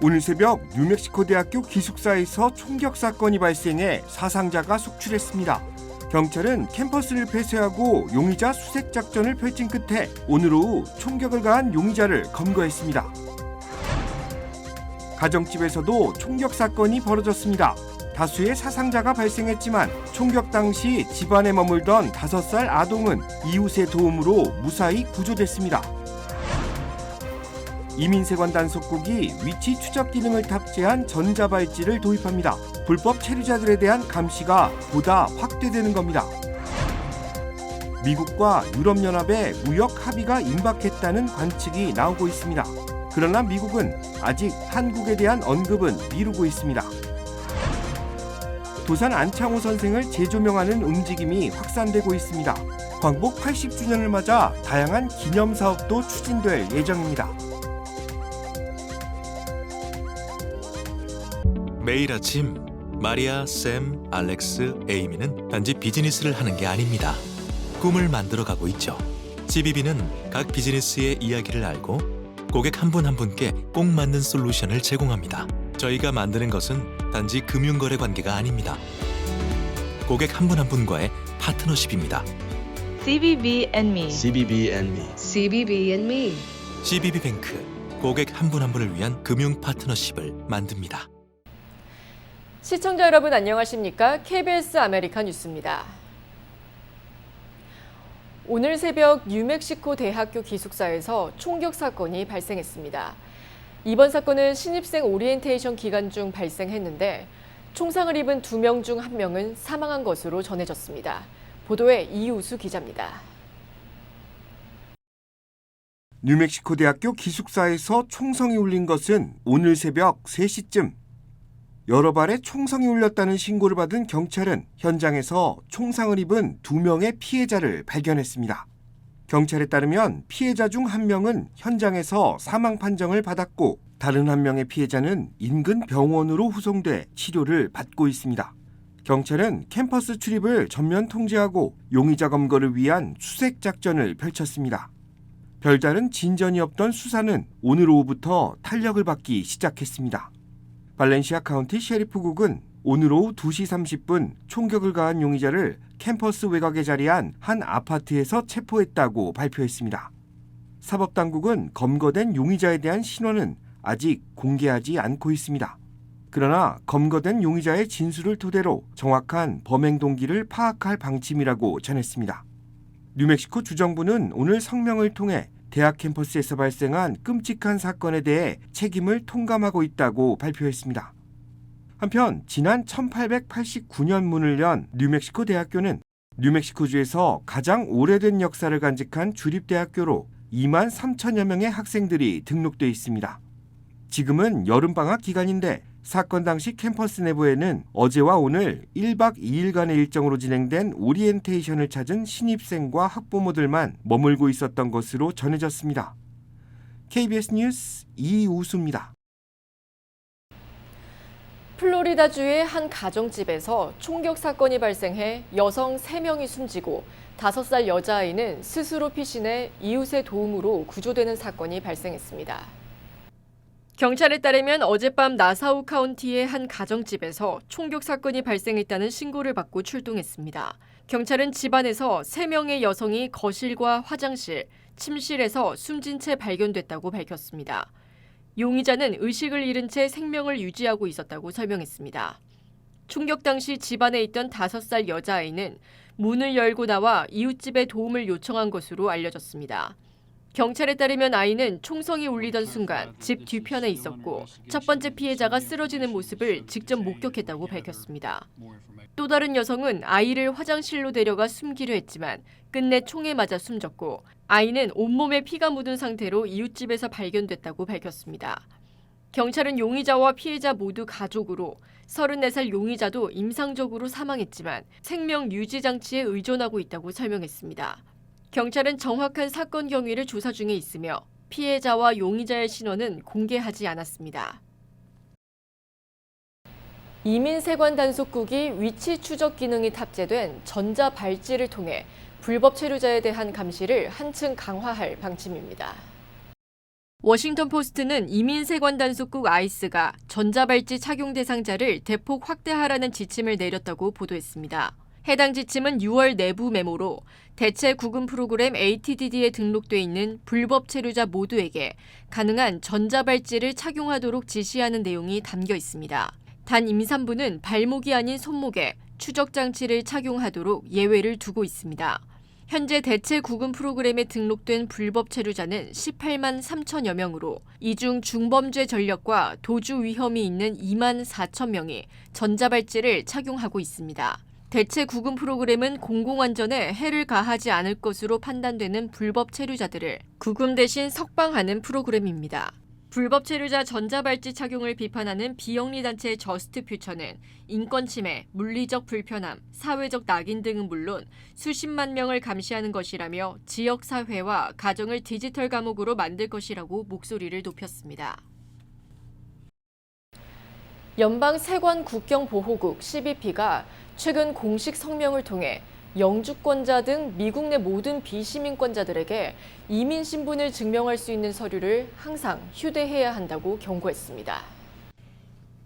오늘 새벽 뉴멕시코 대학교 기숙사에서 총격 사건이 발생해 사상자가 속출했습니다. 경찰은 캠퍼스를 폐쇄하고 용의자 수색 작전을 펼친 끝에 오늘 오후 총격을 가한 용의자를 검거했습니다. 가정집에서도 총격 사건이 벌어졌습니다. 다수의 사상자가 발생했지만 총격 당시 집안에 머물던 5살 아동은 이웃의 도움으로 무사히 구조됐습니다. 이민세관 단속국이 위치 추적 기능을 탑재한 전자발찌를 도입합니다. 불법 체류자들에 대한 감시가 보다 확대되는 겁니다. 미국과 유럽연합의 무역 합의가 임박했다는 관측이 나오고 있습니다. 그러나 미국은 아직 한국에 대한 언급은 미루고 있습니다. 도산 안창호 선생을 재조명하는 움직임이 확산되고 있습니다. 광복 80주년을 맞아 다양한 기념사업도 추진될 예정입니다. 매일 아침 마리아, 샘, 알렉스, 에이미는 단지 비즈니스를 하는 게 아닙니다. 꿈을 만들어가고 있죠. CBB는 각 비즈니스의 이야기를 알고 고객 한 분 한 분께 꼭 맞는 솔루션을 제공합니다. 저희가 만드는 것은 단지 금융거래 관계가 아닙니다. 고객 한 분 한 분과의 파트너십입니다. CBB and me. CBB and me. CBB and me. CBB뱅크, 고객 한 분 한 분을 위한 금융 파트너십을 만듭니다. 시청자 여러분 안녕하십니까? KBS 아메리카 뉴스입니다. 오늘 새벽 뉴멕시코 대학교 기숙사에서 총격 사건이 발생했습니다. 이번 사건은 신입생 오리엔테이션 기간 중 발생했는데 총상을 입은 2명 중 1명은 사망한 것으로 전해졌습니다. 보도에 이우수 기자입니다. 뉴멕시코 대학교 기숙사에서 총성이 울린 것은 오늘 새벽 3시쯤. 여러 발에 총성이 울렸다는 신고를 받은 경찰은 현장에서 총상을 입은 2명의 피해자를 발견했습니다. 경찰에 따르면 피해자 중 1명은 현장에서 사망 판정을 받았고 다른 1명의 피해자는 인근 병원으로 후송돼 치료를 받고 있습니다. 경찰은 캠퍼스 출입을 전면 통제하고 용의자 검거를 위한 수색 작전을 펼쳤습니다. 별다른 진전이 없던 수사는 오늘 오후부터 탄력을 받기 시작했습니다. 발렌시아 카운티 셰리프국은 오늘 오후 2시 30분 총격을 가한 용의자를 캠퍼스 외곽에 자리한 한 아파트에서 체포했다고 발표했습니다. 사법당국은 검거된 용의자에 대한 신원은 아직 공개하지 않고 있습니다. 그러나 검거된 용의자의 진술을 토대로 정확한 범행 동기를 파악할 방침이라고 전했습니다. 뉴멕시코 주정부는 오늘 성명을 통해 대학 캠퍼스에서 발생한 끔찍한 사건에 대해 책임을 통감하고 있다고 발표했습니다. 한편 지난 1889년 문을 연 뉴멕시코 대학교는 뉴멕시코주에서 가장 오래된 역사를 간직한 주립대학교로 2만 3천여 명의 학생들이 등록돼 있습니다. 지금은 여름방학 기간인데 사건 당시 캠퍼스 내부에는 어제와 오늘 1박 2일간의 일정으로 진행된 오리엔테이션을 찾은 신입생과 학부모들만 머물고 있었던 것으로 전해졌습니다. KBS 뉴스 이우수입니다. 플로리다주의 한 가정집에서 총격 사건이 발생해 여성 3명이 숨지고 5살 여자아이는 스스로 피신해 이웃의 도움으로 구조되는 사건이 발생했습니다. 경찰에 따르면 어젯밤 나사우 카운티의 한 가정집에서 총격 사건이 발생했다는 신고를 받고 출동했습니다. 경찰은 집안에서 3명의 여성이 거실과 화장실, 침실에서 숨진 채 발견됐다고 밝혔습니다. 용의자는 의식을 잃은 채 생명을 유지하고 있었다고 설명했습니다. 총격 당시 집안에 있던 5살 여자아이는 문을 열고 나와 이웃집에 도움을 요청한 것으로 알려졌습니다. 경찰에 따르면 아이는 총성이 울리던 순간 집 뒤편에 있었고 첫 번째 피해자가 쓰러지는 모습을 직접 목격했다고 밝혔습니다. 또 다른 여성은 아이를 화장실로 데려가 숨기려 했지만 끝내 총에 맞아 숨졌고 아이는 온몸에 피가 묻은 상태로 이웃집에서 발견됐다고 밝혔습니다. 경찰은 용의자와 피해자 모두 가족으로 34살 용의자도 임상적으로 사망했지만 생명 유지 장치에 의존하고 있다고 설명했습니다. 경찰은 정확한 사건 경위를 조사 중에 있으며 피해자와 용의자의 신원은 공개하지 않았습니다. 이민세관 단속국이 위치 추적 기능이 탑재된 전자발찌를 통해 불법 체류자에 대한 감시를 한층 강화할 방침입니다. 워싱턴 포스트는 이민세관 단속국 아이스가 전자발찌 착용 대상자를 대폭 확대하라는 지침을 내렸다고 보도했습니다. 해당 지침은 6월 내부 메모로 대체 구금 프로그램 ATDD에 등록돼 있는 불법 체류자 모두에게 가능한 전자발찌를 착용하도록 지시하는 내용이 담겨 있습니다. 단 임산부는 발목이 아닌 손목에 추적 장치를 착용하도록 예외를 두고 있습니다. 현재 대체 구금 프로그램에 등록된 불법 체류자는 18만 3천여 명으로 이 중 중범죄 전력과 도주 위험이 있는 2만 4천 명이 전자발찌를 착용하고 있습니다. 대체 구금 프로그램은 공공안전에 해를 가하지 않을 것으로 판단되는 불법 체류자들을 구금 대신 석방하는 프로그램입니다. 불법 체류자 전자발찌 착용을 비판하는 비영리단체 저스트퓨처는 인권 침해, 물리적 불편함, 사회적 낙인 등은 물론 수십만 명을 감시하는 것이라며 지역사회와 가정을 디지털 감옥으로 만들 것이라고 목소리를 높였습니다. 연방 세관 국경보호국 CBP가 최근 공식 성명을 통해 영주권자 등 미국 내 모든 비시민권자들에게 이민 신분을 증명할 수 있는 서류를 항상 휴대해야 한다고 경고했습니다.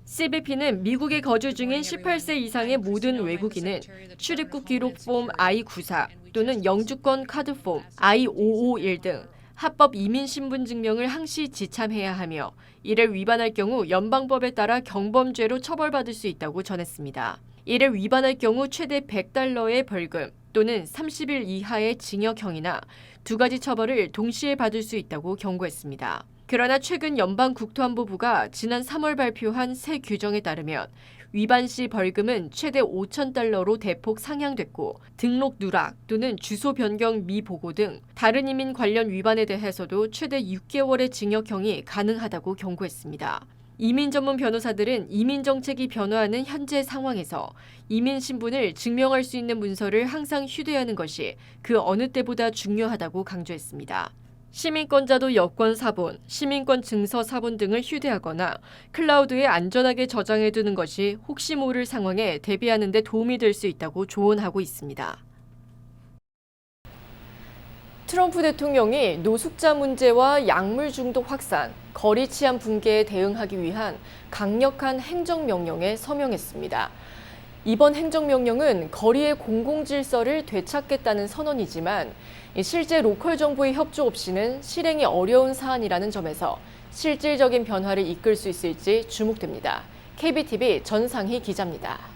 CBP는 미국에 거주 중인 18세 이상의 모든 외국인은 출입국 기록 폼 I-94 또는 영주권 카드 폼 I-551 등 합법 이민 신분 증명을 항시 지참해야 하며 이를 위반할 경우 연방법에 따라 경범죄로 처벌받을 수 있다고 전했습니다. 이를 위반할 경우 최대 $100의 벌금 또는 30일 이하의 징역형이나 두 가지 처벌을 동시에 받을 수 있다고 경고했습니다. 그러나 최근 연방국토안보부가 지난 3월 발표한 새 규정에 따르면 위반 시 벌금은 최대 $5,000로 대폭 상향됐고 등록 누락 또는 주소 변경 미보고 등 다른 이민 관련 위반에 대해서도 최대 6개월의 징역형이 가능하다고 경고했습니다. 이민 전문 변호사들은 이민 정책이 변화하는 현재 상황에서 이민 신분을 증명할 수 있는 문서를 항상 휴대하는 것이 그 어느 때보다 중요하다고 강조했습니다. 시민권자도 여권 사본, 시민권 증서 사본 등을 휴대하거나 클라우드에 안전하게 저장해두는 것이 혹시 모를 상황에 대비하는 데 도움이 될 수 있다고 조언하고 있습니다. 트럼프 대통령이 노숙자 문제와 약물 중독 확산, 거리 치안 붕괴에 대응하기 위한 강력한 행정명령에 서명했습니다. 이번 행정명령은 거리의 공공질서를 되찾겠다는 선언이지만 실제 로컬 정부의 협조 없이는 실행이 어려운 사안이라는 점에서 실질적인 변화를 이끌 수 있을지 주목됩니다. KBTV 전상희 기자입니다.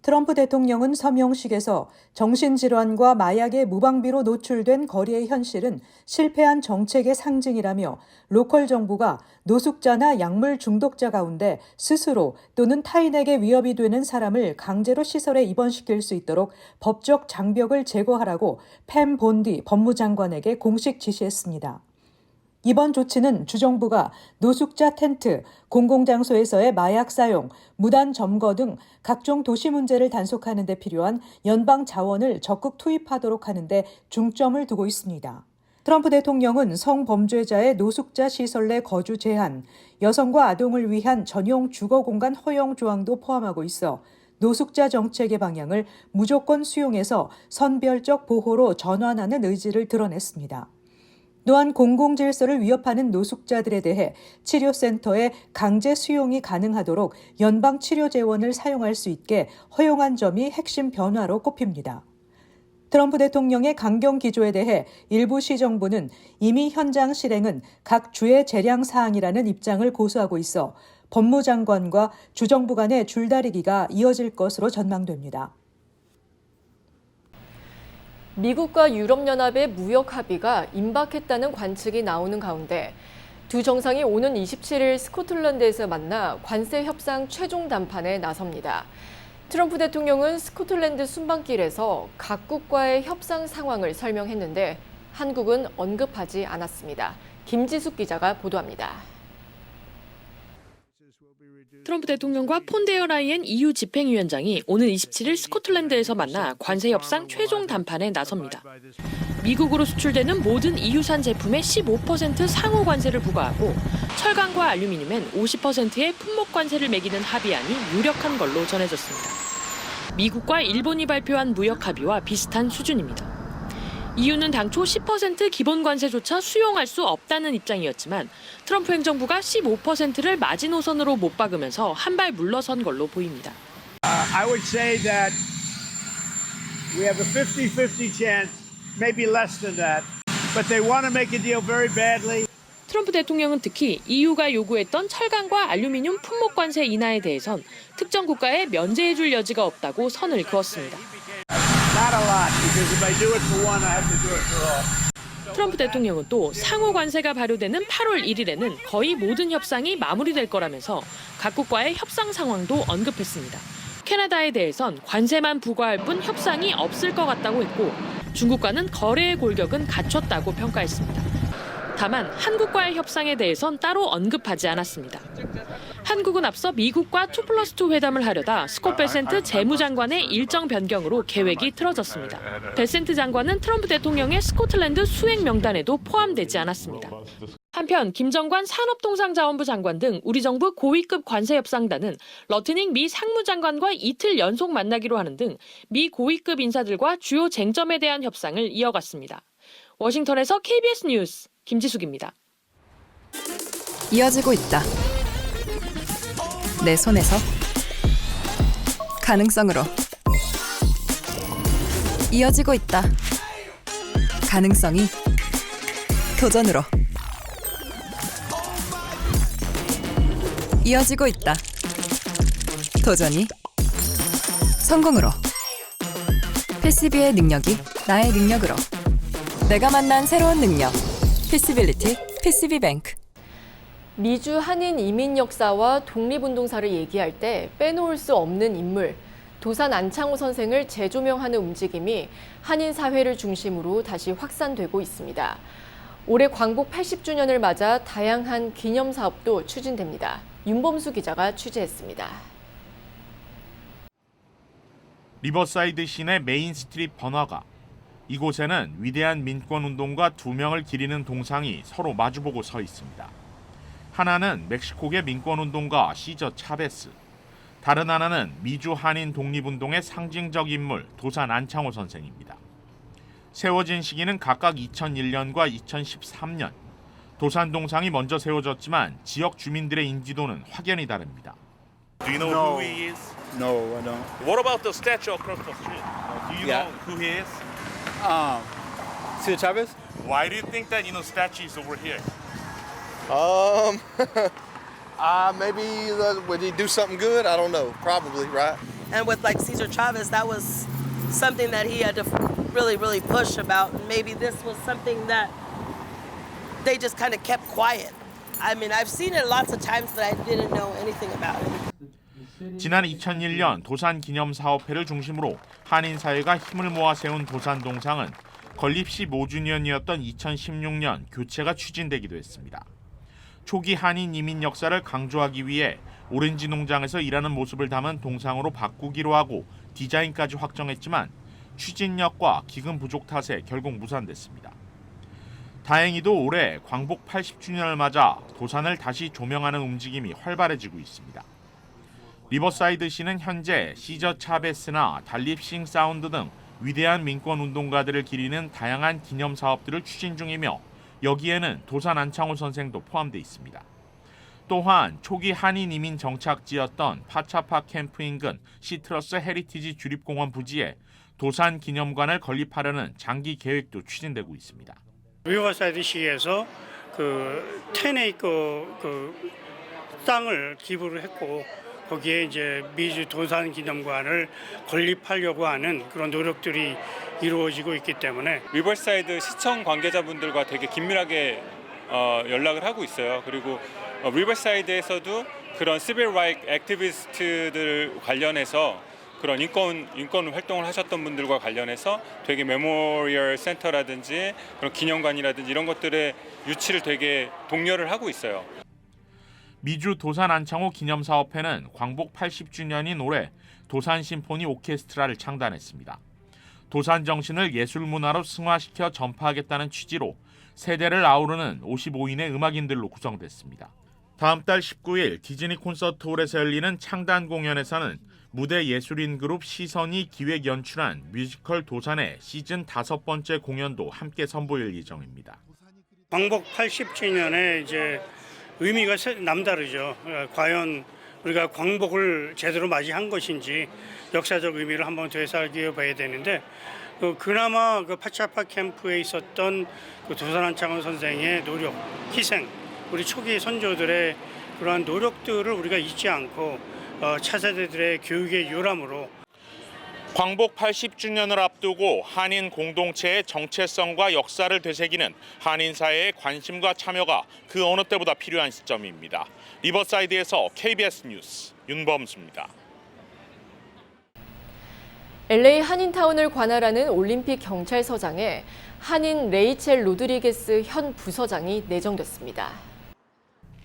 트럼프 대통령은 서명식에서 정신질환과 마약의 무방비로 노출된 거리의 현실은 실패한 정책의 상징이라며 로컬 정부가 노숙자나 약물 중독자 가운데 스스로 또는 타인에게 위협이 되는 사람을 강제로 시설에 입원시킬 수 있도록 법적 장벽을 제거하라고 팸 본디 법무장관에게 공식 지시했습니다. 이번 조치는 주정부가 노숙자 텐트, 공공장소에서의 마약 사용, 무단 점거 등 각종 도시 문제를 단속하는 데 필요한 연방 자원을 적극 투입하도록 하는 데 중점을 두고 있습니다. 트럼프 대통령은 성범죄자의 노숙자 시설 내 거주 제한, 여성과 아동을 위한 전용 주거 공간 허용 조항도 포함하고 있어 노숙자 정책의 방향을 무조건 수용해서 선별적 보호로 전환하는 의지를 드러냈습니다. 또한 공공질서를 위협하는 노숙자들에 대해 치료센터에 강제 수용이 가능하도록 연방치료재원을 사용할 수 있게 허용한 점이 핵심 변화로 꼽힙니다. 트럼프 대통령의 강경 기조에 대해 일부 시정부는 이미 현장 실행은 각 주의 재량 사항이라는 입장을 고수하고 있어 법무장관과 주정부 간의 줄다리기가 이어질 것으로 전망됩니다. 미국과 유럽연합의 무역 합의가 임박했다는 관측이 나오는 가운데 두 정상이 오는 27일 스코틀랜드에서 만나 관세 협상 최종 담판에 나섭니다. 트럼프 대통령은 스코틀랜드 순방길에서 각국과의 협상 상황을 설명했는데 한국은 언급하지 않았습니다. 김지숙 기자가 보도합니다. 트럼프 대통령과 폰데어 라이엔 EU 집행위원장이 오는 27일 스코틀랜드에서 만나 관세 협상 최종 담판에 나섭니다. 미국으로 수출되는 모든 EU산 제품에 15% 상호 관세를 부과하고 철강과 알루미늄엔 50%의 품목 관세를 매기는 합의안이 유력한 걸로 전해졌습니다. 미국과 일본이 발표한 무역 합의와 비슷한 수준입니다. EU는 당초 10% 기본 관세조차 수용할 수 없다는 입장이었지만 트럼프 행정부가 15%를 마지노선으로 못 박으면서 한 발 물러선 걸로 보입니다. I would say that we have a 50-50 chance, maybe less than that. But they want to make a deal very badly. 트럼프 대통령은 특히 EU가 요구했던 철강과 알루미늄 품목 관세 인하에 대해선 특정 국가에 면제해줄 여지가 없다고 선을 그었습니다. Not a lot, because if I do it for one, I have to do it for all. 트럼프 대통령은 또 상호 관세가 발효되는 8월 1일에는 거의 모든 협상이 마무리될 거라면서 각국과의 협상 상황도 언급했습니다. 캐나다에 대해선 관세만 부과할 뿐 협상이 없을 것 같다고 했고 중국과는 거래의 골격은 갖췄다고 평가했습니다. 다만 한국과의 협상에 대해선 따로 언급하지 않았습니다. 한국은 앞서 미국과 2+2 회담을 하려다 스콧 베센트 재무장관의 일정 변경으로 계획이 틀어졌습니다. 베센트 장관은 트럼프 대통령의 스코틀랜드 수행 명단에도 포함되지 않았습니다. 한편 김정관 산업통상자원부 장관 등 우리 정부 고위급 관세협상단은 러트닝 미 상무장관과 이틀 연속 만나기로 하는 등 미 고위급 인사들과 주요 쟁점에 대한 협상을 이어갔습니다. 워싱턴에서 KBS 뉴스 김지숙입니다. 이어지고 있다. 내 손에서 가능성으로 이어지고 있다. 가능성이 도전으로 이어지고 있다. 도전이 성공으로. PCB의 능력이 나의 능력으로. 내가 만난 새로운 능력. 피시빌리티 PCB뱅크. 미주 한인 이민 역사와 독립운동사를 얘기할 때 빼놓을 수 없는 인물, 도산 안창호 선생을 재조명하는 움직임이 한인 사회를 중심으로 다시 확산되고 있습니다. 올해 광복 80주년을 맞아 다양한 기념 사업도 추진됩니다. 윤범수 기자가 취재했습니다. 리버사이드 시내 메인 스트리트 번화가. 이곳에는 위대한 민권운동가 두 명을 기리는 동상이 서로 마주보고 서 있습니다. 하나는 멕시코계 민권운동가 시저 차베스, 다른 하나는 미주 한인 독립운동의 상징적 인물 도산 안창호 선생입니다. 세워진 시기는 각각 2001년과 2013년. 도산 동상이 먼저 세워졌지만 지역 주민들의 인지도는 확연히 다릅니다. Do you know who he is? No, I don't. What about the statue across the street? Do you know who he is? Cesar Chavez? Why do you think that statue is over here? Maybe would he do something good? I don't know. Probably, right? And with like Cesar Chavez, that was something that he had to really, really push about. And maybe this was something that they just kind of kept quiet. I mean, I've seen it lots of times, but I didn't know anything about it. 지난 2001년 도산기념사업회를 중심으로 한인사회가 힘을 모아 세운 도산동상은 건립 15주년이었던 2016년 교체가 추진되기도 했습니다. 초기 한인 이민 역사를 강조하기 위해 오렌지 농장에서 일하는 모습을 담은 동상으로 바꾸기로 하고 디자인까지 확정했지만 추진력과 기금 부족 탓에 결국 무산됐습니다. 다행히도 올해 광복 80주년을 맞아 도산을 다시 조명하는 움직임이 활발해지고 있습니다. 리버사이드시는 현재 시저 차베스나 달립싱 사운드 등 위대한 민권운동가들을 기리는 다양한 기념 사업들을 추진 중이며 여기에는 도산 안창호 선생도 포함되어 있습니다. 또한 초기 한인 이민 정착지였던 파차파 캠프 인근 시트러스 헤리티지 주립공원 부지에 도산 기념관을 건립하려는 장기 계획도 추진되고 있습니다. 리버사이드시에서 그 10에이커 땅을 기부를 했고 거기에 이제 미주 도산 기념관을 건립하려고 하는 그런 노력들이 이루어지고 있기 때문에 리버사이드 시청 관계자분들과 되게 긴밀하게 연락을 하고 있어요. 그리고 리버사이드에서도 그런 시빌 라이트 액티비스트들 관련해서 그런 인권 활동을 하셨던 분들과 관련해서 되게 메모리얼 센터라든지 그런 기념관이라든지 이런 것들의 유치를 되게 독려를 하고 있어요. 미주 도산 안창호 기념사업회는 광복 80주년인 올해 도산 심포니 오케스트라를 창단했습니다. 도산 정신을 예술 문화로 승화시켜 전파하겠다는 취지로 세대를 아우르는 55인의 음악인들로 구성됐습니다. 다음 달 19일 디즈니 콘서트홀에서 열리는 창단 공연에서는 무대 예술인 그룹 시선이 기획 연출한 뮤지컬 도산의 시즌 5번째 공연도 함께 선보일 예정입니다. 광복 80주년에 이제 의미가 남다르죠. 과연 우리가 광복을 제대로 맞이한 것인지 역사적 의미를 한번 되살겨 봐야 되는데 그나마 그 파차파 캠프에 있었던 그 도산 한창원 선생의 노력, 희생, 우리 초기 선조들의 그러한 노력들을 우리가 잊지 않고 차세대들의 교육의 요람으로 광복 80주년을 앞두고 한인 공동체의 정체성과 역사를 되새기는 한인 사회의 관심과 참여가 그 어느 때보다 필요한 시점입니다. 리버사이드에서 KBS 뉴스 윤범수입니다. LA 한인타운을 관할하는 올림픽 경찰서장에 한인 레이첼 로드리게스 현 부서장이 내정됐습니다.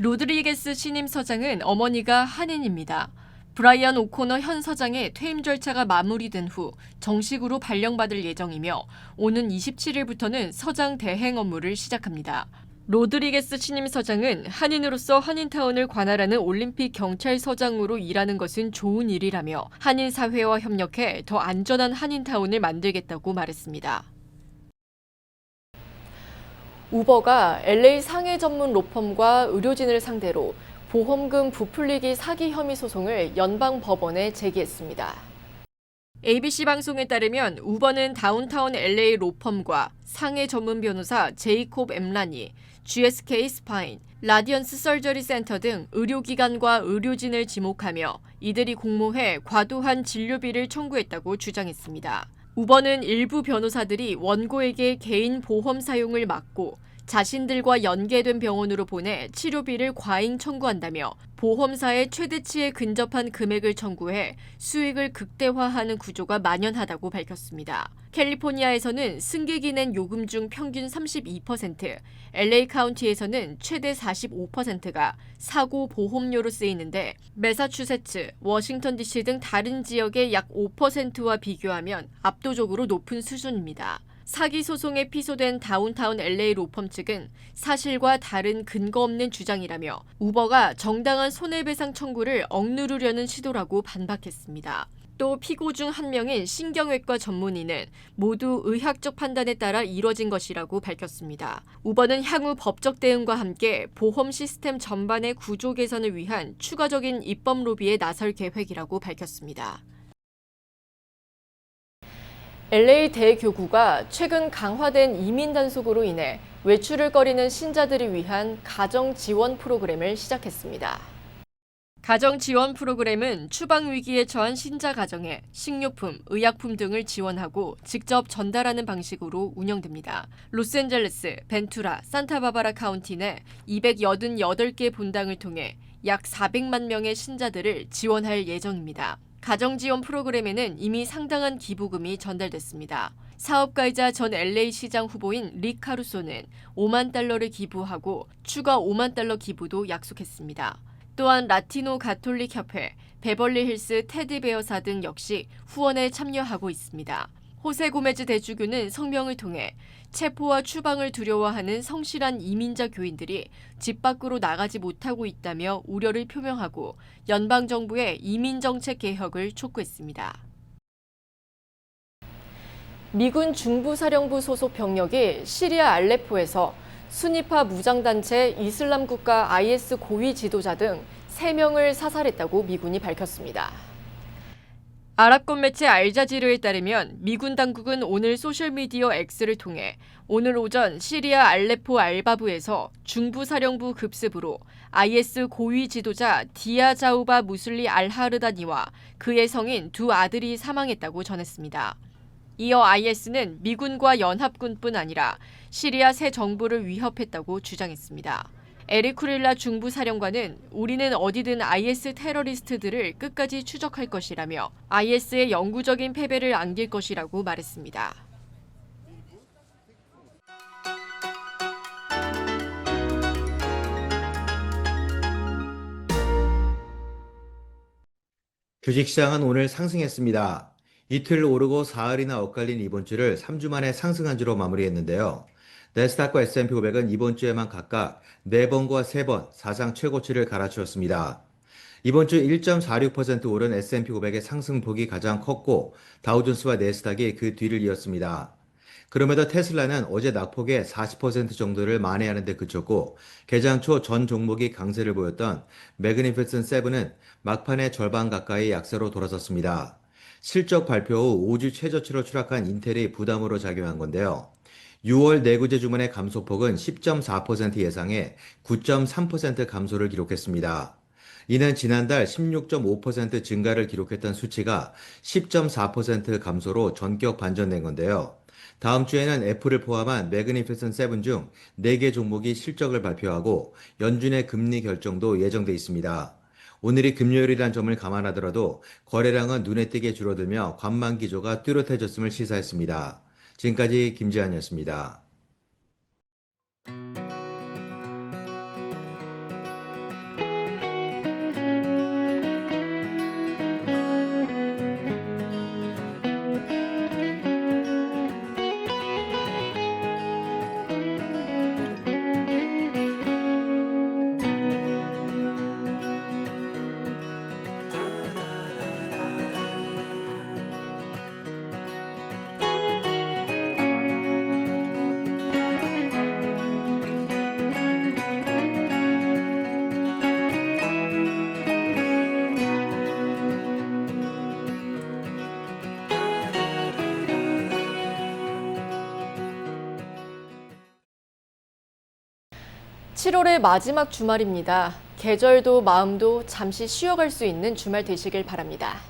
로드리게스 신임 서장은 어머니가 한인입니다. 브라이언 오코너 현 서장의 퇴임 절차가 마무리된 후 정식으로 발령받을 예정이며 오는 27일부터는 서장 대행 업무를 시작합니다. 로드리게스 신임 서장은 한인으로서 한인타운을 관할하는 올림픽 경찰서장으로 일하는 것은 좋은 일이라며 한인 사회와 협력해 더 안전한 한인타운을 만들겠다고 말했습니다. 우버가 LA 상해 전문 로펌과 의료진을 상대로 보험금 부풀리기 사기 혐의 소송을 연방 법원에 제기했습니다. ABC 방송에 따르면 우버는 다운타운 LA 로펌과 상해 전문 변호사 제이콥 엠라니, GSK 스파인, 라디언스 서저리 센터 등 의료기관과 의료진을 지목하며 이들이 공모해 과도한 진료비를 청구했다고 주장했습니다. 우버는 일부 변호사들이 원고에게 개인 보험 사용을 막고 자신들과 연계된 병원으로 보내 치료비를 과잉 청구한다며 보험사의 최대치에 근접한 금액을 청구해 수익을 극대화하는 구조가 만연하다고 밝혔습니다. 캘리포니아에서는 승객이 낸 요금 중 평균 32%, LA 카운티에서는 최대 45%가 사고 보험료로 쓰이는데 매사추세츠, 워싱턴 DC 등 다른 지역의 약 5%와 비교하면 압도적으로 높은 수준입니다. 사기 소송에 피소된 다운타운 LA 로펌 측은 사실과 다른 근거 없는 주장이라며 우버가 정당한 손해배상 청구를 억누르려는 시도라고 반박했습니다. 또 피고 중 한 명인 신경외과 전문의는 모두 의학적 판단에 따라 이뤄진 것이라고 밝혔습니다. 우버는 향후 법적 대응과 함께 보험 시스템 전반의 구조 개선을 위한 추가적인 입법 로비에 나설 계획이라고 밝혔습니다. LA 대교구가 최근 강화된 이민 단속으로 인해 외출을 꺼리는 신자들을 위한 가정 지원 프로그램을 시작했습니다. 가정 지원 프로그램은 추방 위기에 처한 신자 가정에 식료품, 의약품 등을 지원하고 직접 전달하는 방식으로 운영됩니다. 로스앤젤레스, 벤투라, 산타바바라 카운티 내 288개 본당을 통해 약 400만 명의 신자들을 지원할 예정입니다. 가정지원 프로그램에는 이미 상당한 기부금이 전달됐습니다. 사업가이자 전 LA 시장 후보인 릭 카루소는 5만 달러를 기부하고 추가 5만 달러 기부도 약속했습니다. 또한 라티노 가톨릭 협회, 베벌리 힐스 테디베어사 등 역시 후원에 참여하고 있습니다. 호세 고메즈 대주교는 성명을 통해 체포와 추방을 두려워하는 성실한 이민자 교인들이 집 밖으로 나가지 못하고 있다며 우려를 표명하고 연방정부의 이민정책 개혁을 촉구했습니다. 미군 중부사령부 소속 병력이 시리아 알레포에서 순위파 무장단체 이슬람국가 IS 고위 지도자 등 3명을 사살했다고 미군이 밝혔습니다. 아랍권 매체 알자지르에 따르면 미군 당국은 오늘 소셜미디어 X를 통해 오늘 오전 시리아 알레포 알바부에서 중부사령부 급습으로 IS 고위 지도자 디아 자우바 무슬리 알하르다니와 그의 성인 2 아들이 사망했다고 전했습니다. 이어 IS는 미군과 연합군뿐 아니라 시리아 새 정부를 위협했다고 주장했습니다. 에릭 쿠릴라 중부사령관은 우리는 어디든 IS 테러리스트들을 끝까지 추적할 것이라며 IS의 영구적인 패배를 안길 것이라고 말했습니다. 주식시장은 오늘 상승했습니다. 이틀 오르고 사흘이나 엇갈린 이번 주를 3주 만에 상승한 주로 마무리했는데요. 나스닥과 S&P 500은 이번 주에만 각각 4번과 3번 사상 최고치를 갈아치웠습니다. 이번 주 1.46% 오른 S&P 500의 상승폭이 가장 컸고 다우존스와 내스닥이 그 뒤를 이었습니다. 그럼에도 테슬라는 어제 낙폭의 40% 정도를 만회하는 데 그쳤고 개장 초 전 종목이 강세를 보였던 매그니피센트 세븐은 막판에 절반 가까이 약세로 돌아섰습니다. 실적 발표 후 5주 최저치로 추락한 인텔이 부담으로 작용한 건데요. 6월 내구재 주문의 감소폭은 10.4% 예상에 9.3% 감소를 기록했습니다. 이는 지난달 16.5% 증가를 기록했던 수치가 10.4% 감소로 전격 반전된 건데요. 다음 주에는 애플을 포함한 매그니피센트 세븐 중 4개 종목이 실적을 발표하고 연준의 금리 결정도 예정돼 있습니다. 오늘이 금요일이란 점을 감안하더라도 거래량은 눈에 띄게 줄어들며 관망 기조가 뚜렷해졌음을 시사했습니다. 지금까지 김지한이었습니다. (7월의) 마지막 주말입니다. 계절도 마음도 잠시 쉬어갈 수 있는 주말 되시길 바랍니다.